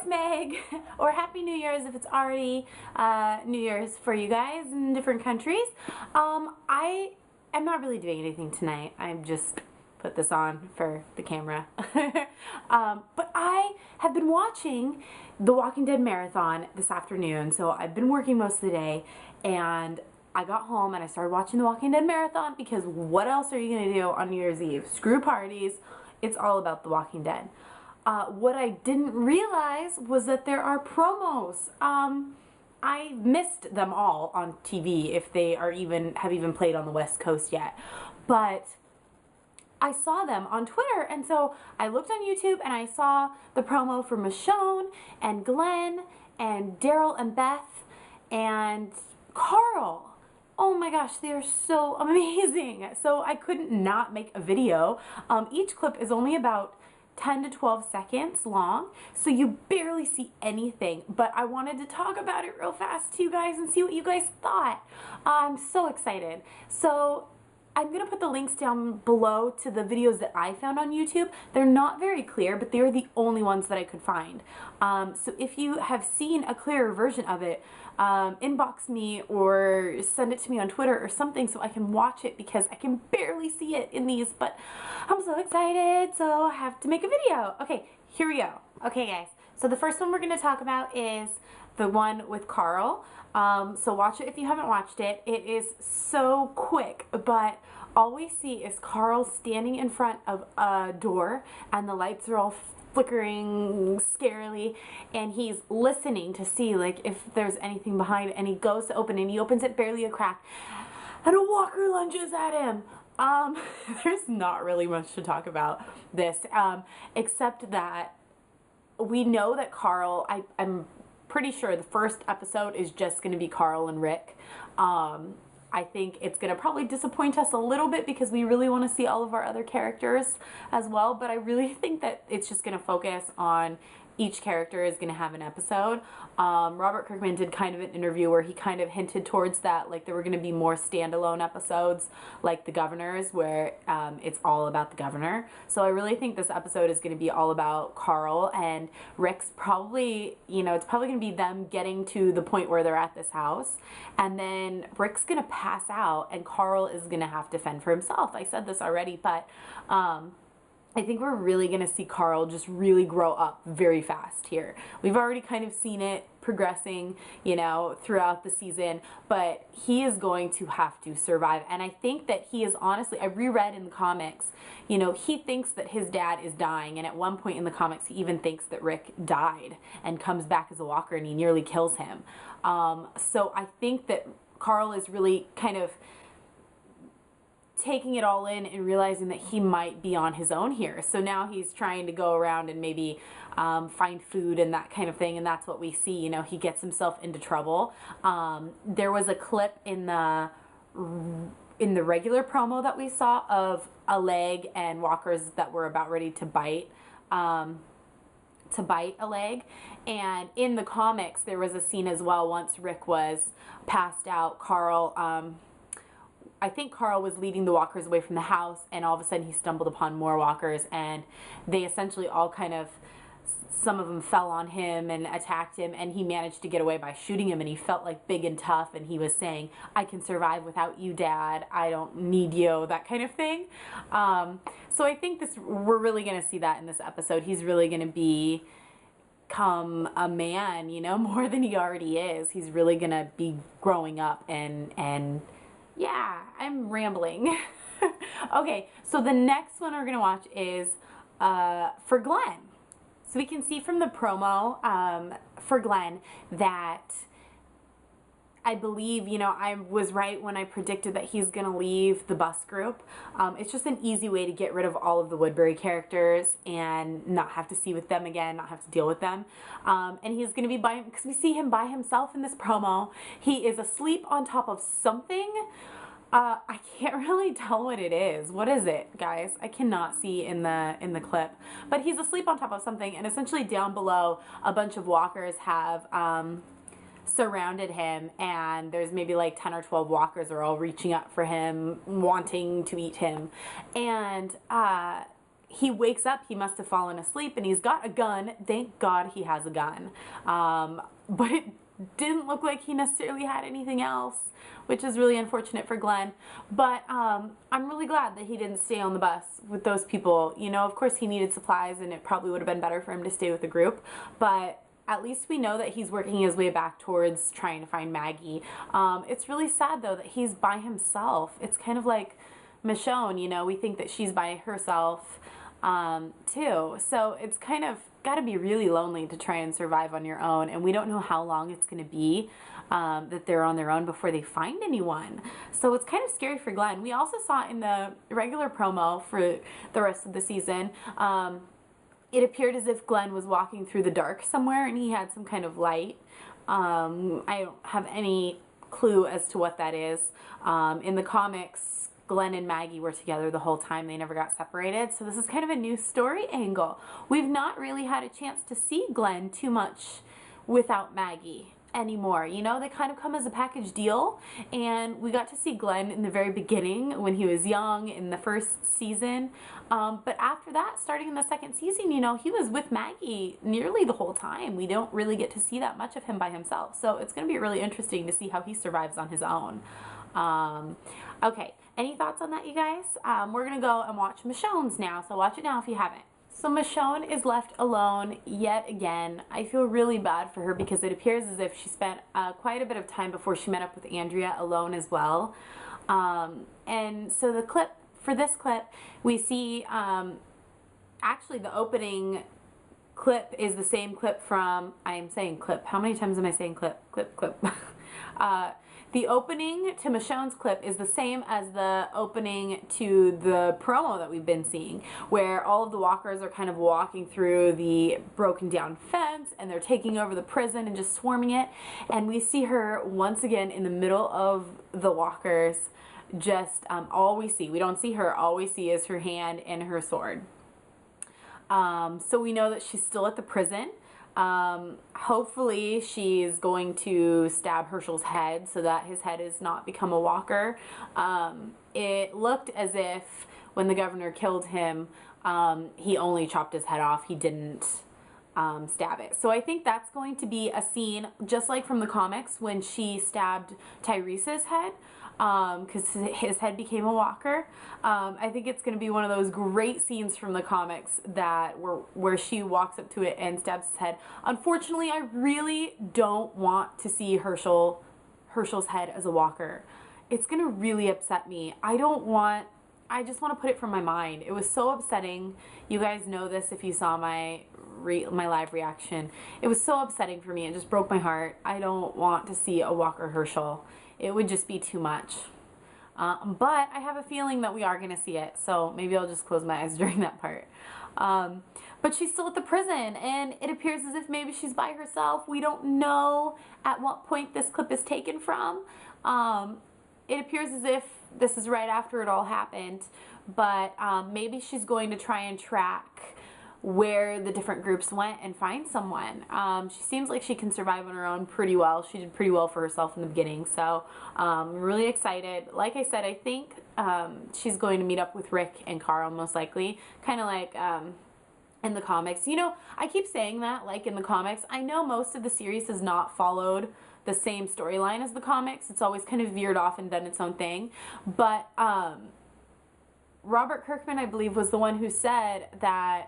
it's Meg, or Happy New Year's if it's already New Year's for you guys in different countries. I am not really doing anything tonight. I'm just put this on for the camera. But I have been watching the Walking Dead marathon this afternoon, so I've been working most of the day, and I got home and I started watching the Walking Dead marathon because what else are you going to do on New Year's Eve? Screw parties. It's all about the Walking Dead. What I didn't realize was that there are promos. I missed them all on TV if they are have even played on the West Coast yet. But I saw them on Twitter, and so I looked on YouTube and I saw the promo for Michonne and Glenn and Daryl and Beth and Carl. Oh my gosh, they are so amazing. So I couldn't not make a video. Each clip is only about 10 to 12 seconds long, so you barely see anything, but I wanted to talk about it real fast to you guys and see what you guys thought. I'm so excited. So I'm going to put the links down below to the videos that I found on YouTube. They're not very clear, but they are the only ones that I could find. So if you have seen a clearer version of it, inbox me or send it to me on Twitter or something so I can watch it, because I can barely see it in these, but I'm so excited, so I have to make a video. Okay, here we go. Okay guys, so the first one we're going to talk about is the one with Carl. So watch it if you haven't watched it. It is so quick, but all we see is Carl standing in front of a door and the lights are all flickering scarily, and he's listening to see like if there's anything behind it, and he goes to open it and he opens it barely a crack and a walker lunges at him. There's not really much to talk about this, except that we know that Carl, I'm pretty sure the first episode is just going to be Carl and Rick. I think it's going to probably disappoint us a little bit because we really want to see all of our other characters as well, but I really think that it's just going to focus on each character is going to have an episode. Robert Kirkman did kind of an interview where he kind of hinted towards that, like there were going to be more standalone episodes like The Governor's, where it's all about the governor. So I really think this episode is going to be all about Carl and Rick's probably, it's probably going to be them getting to the point where they're at this house, and then Rick's going to pass out and Carl is going to have to fend for himself. I said this already, but I think we're really going to see Carl just really grow up very fast here. We've already kind of seen it progressing, throughout the season, but he is going to have to survive. And I think that he is honestly, I reread in the comics, he thinks that his dad is dying. And at one point in the comics, he even thinks that Rick died and comes back as a walker and he nearly kills him. So I think that Carl is really kind of taking it all in and realizing that he might be on his own here. So now he's trying to go around and maybe find food and that kind of thing, and that's what we see. He gets himself into trouble. There was a clip in the regular promo that we saw of a leg and walkers that were about ready to bite a leg, and in the comics there was a scene as well. Once Rick was passed out, I think Carl was leading the walkers away from the house, and all of a sudden he stumbled upon more walkers, and they essentially all kind of, some of them fell on him and attacked him, and he managed to get away by shooting him, and he felt like big and tough, and he was saying, I can survive without you, Dad, I don't need you, that kind of thing. So I think we're really going to see that in this episode. He's really going to become a man, more than he already is. He's really going to be growing up, and yeah, I'm rambling. Okay, so the next one we're going to watch is for Glenn. So we can see from the promo for Glenn that I believe, I was right when I predicted that he's going to leave the bus group. It's just an easy way to get rid of all of the Woodbury characters and not have to see with them again, not have to deal with them. And he's going to be because we see him by himself in this promo. He is asleep on top of something. I can't really tell what it is. What is it, guys? I cannot see in the clip. But he's asleep on top of something, and essentially down below, a bunch of walkers have surrounded him, and there's maybe like 10 or 12 walkers are all reaching up for him, wanting to eat him. And he wakes up, he must have fallen asleep, and he's got a gun. Thank God he has a gun. But it didn't look like he necessarily had anything else, which is really unfortunate for Glenn. But I'm really glad that he didn't stay on the bus with those people. You know, of course he needed supplies, and it probably would have been better for him to stay with the group, but at least we know that he's working his way back towards trying to find Maggie. It's really sad, though, that he's by himself. It's kind of like Michonne, you know, we think that she's by herself too. So it's kind of got to be really lonely to try and survive on your own, and we don't know how long it's going to be that they're on their own before they find anyone. So it's kind of scary for Glenn. We also saw in the regular promo for the rest of the season, it appeared as if Glenn was walking through the dark somewhere and he had some kind of light. I don't have any clue as to what that is. In the comics, Glenn and Maggie were together the whole time. They never got separated. So this is kind of a new story angle. We've not really had a chance to see Glenn too much without Maggie anymore. You know, they kind of come as a package deal, and we got to see Glenn in the very beginning when he was young in the first season, but after that, starting in the second season, you know, he was with Maggie nearly the whole time. We don't really get to see that much of him by himself, so it's going to be really interesting to see how he survives on his own. Okay, any thoughts on that, you guys? We're going to go and watch Michonne's now, so watch it now if you haven't. So Michonne is left alone yet again. I feel really bad for her because it appears as if she spent quite a bit of time before she met up with Andrea alone as well. And so the clip, for this clip, we see actually the opening clip is the same clip from, I am saying clip, how many times am I saying clip? Clip. The opening to Michonne's clip is the same as the opening to the promo that we've been seeing, where all of the walkers are kind of walking through the broken down fence and they're taking over the prison and just swarming it. And we see her once again in the middle of the walkers, just all we see. We don't see her, all we see is her hand and her sword. So we know that she's still at the prison. Hopefully she's going to stab Herschel's head so that his head has not become a walker. It looked as if when the governor killed him, he only chopped his head off. He didn't stab it. So I think that's going to be a scene just like from the comics when she stabbed Tyrese's head, because his head became a walker. I think it's going to be one of those great scenes from the comics that where she walks up to it and stabs his head. Unfortunately, I really don't want to see Herschel's head as a walker. It's going to really upset me. I just want to put it from my mind. It was so upsetting. You guys know this if you saw my live reaction. It was so upsetting for me. It just broke my heart. I don't want to see a walker Herschel. It would just be too much. But I have a feeling that we are going to see it, so maybe I'll just close my eyes during that part. But she's still at the prison, and it appears as if maybe she's by herself. We don't know at what point this clip is taken from. It appears as if this is right after it all happened, but maybe she's going to try and track where the different groups went and find someone. She seems like she can survive on her own pretty well. She did pretty well for herself in the beginning, so I'm really excited. Like I said, I think she's going to meet up with Rick and Carl most likely, kind of like in the comics. You know, I keep saying that, like in the comics. I know most of the series has not followed the same storyline as the comics. It's always kind of veered off and done its own thing, but Robert Kirkman, I believe, was the one who said that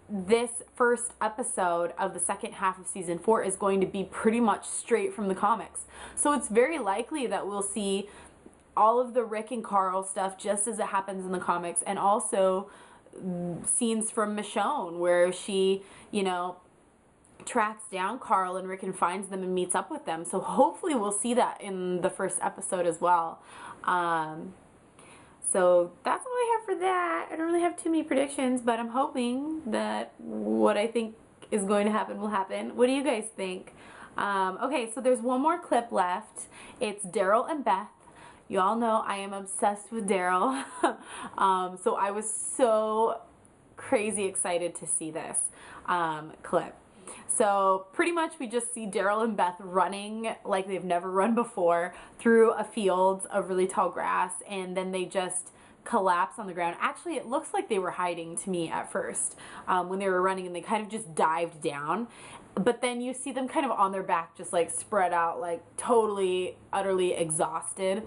this first episode of the second half of season 4 is going to be pretty much straight from the comics. So it's very likely that we'll see all of the Rick and Carl stuff just as it happens in the comics, and also scenes from Michonne where she, you know, tracks down Carl and Rick and finds them and meets up with them. So hopefully we'll see that in the first episode as well. So that's all I have for that. I don't really have too many predictions, but I'm hoping that what I think is going to happen will happen. What do you guys think? Okay, so there's one more clip left. It's Daryl and Beth. You all know I am obsessed with Daryl. So I was so crazy excited to see this clip. So pretty much we just see Daryl and Beth running like they've never run before through a field of really tall grass, and then they just collapse on the ground. Actually, it looks like they were hiding to me at first when they were running, and they kind of just dived down. But then you see them kind of on their back, just like spread out, like totally, utterly exhausted.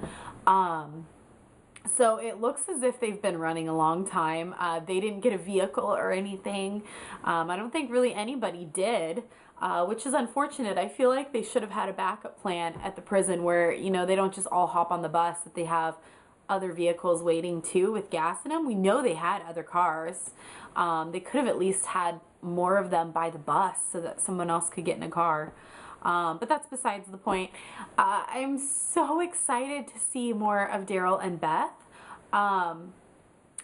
So it looks as if they've been running a long time. They didn't get a vehicle or anything. I don't think really anybody did, which is unfortunate. I feel like they should have had a backup plan at the prison where, you know, they don't just all hop on the bus, that they have other vehicles waiting too with gas in them. We know they had other cars. They could have at least had more of them by the bus so that someone else could get in a car. But that's besides the point. I'm so excited to see more of Daryl and Beth.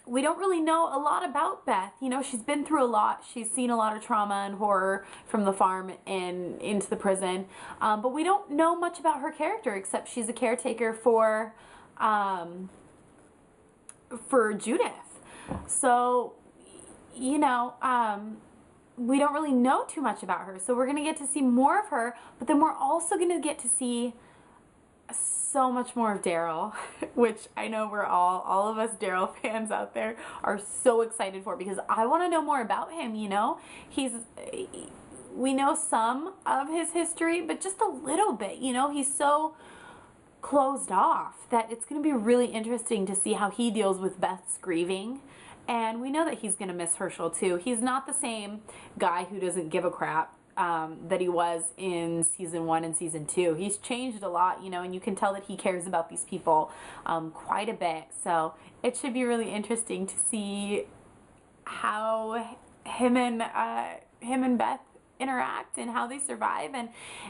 We don't really know a lot about Beth. You know, she's been through a lot. She's seen a lot of trauma and horror from the farm and into the prison. But we don't know much about her character, except she's a caretaker for Judith. So, you know, we don't really know too much about her. So we're going to get to see more of her, but then we're also going to get to see so much more of Daryl, which I know we're all of us Daryl fans out there are so excited for, because I want to know more about him, you know? We know some of his history, but just a little bit, you know? He's so closed off that it's going to be really interesting to see how he deals with Beth's grieving. And we know that he's going to miss Herschel too. He's not the same guy who doesn't give a crap that he was in season 1 and season 2. He's changed a lot, you know, and you can tell that he cares about these people quite a bit. So it should be really interesting to see how him and Beth interact and how they survive. And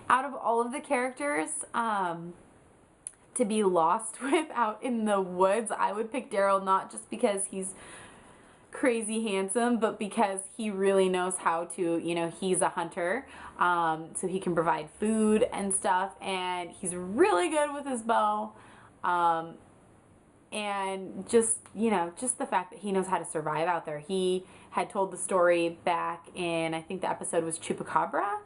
out of all of the characters to be lost with out in the woods, I would pick Daryl, not just because he's crazy handsome, but because he really knows how to, you know, he's a hunter, so he can provide food and stuff, and he's really good with his bow, and just, you know, just the fact that he knows how to survive out there. He had told the story back in, I think the episode was Chupacabra,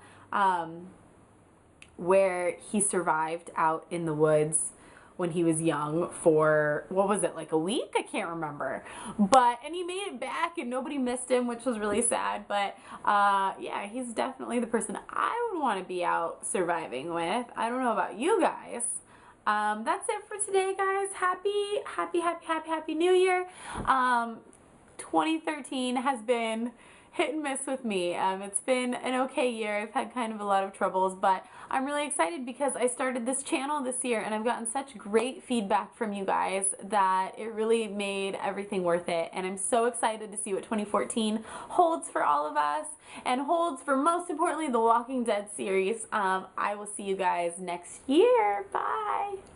where he survived out in the woods when he was young for, what was it, like a week? I can't remember. And he made it back and nobody missed him, which was really sad. But yeah, he's definitely the person I would want to be out surviving with. I don't know about you guys. That's it for today, guys. Happy New Year. 2013 has been hit and miss with me. It's been an okay year. I've had kind of a lot of troubles, but I'm really excited because I started this channel this year and I've gotten such great feedback from you guys that it really made everything worth it. And I'm so excited to see what 2014 holds for all of us and holds for, most importantly, the Walking Dead series. I will see you guys next year. Bye!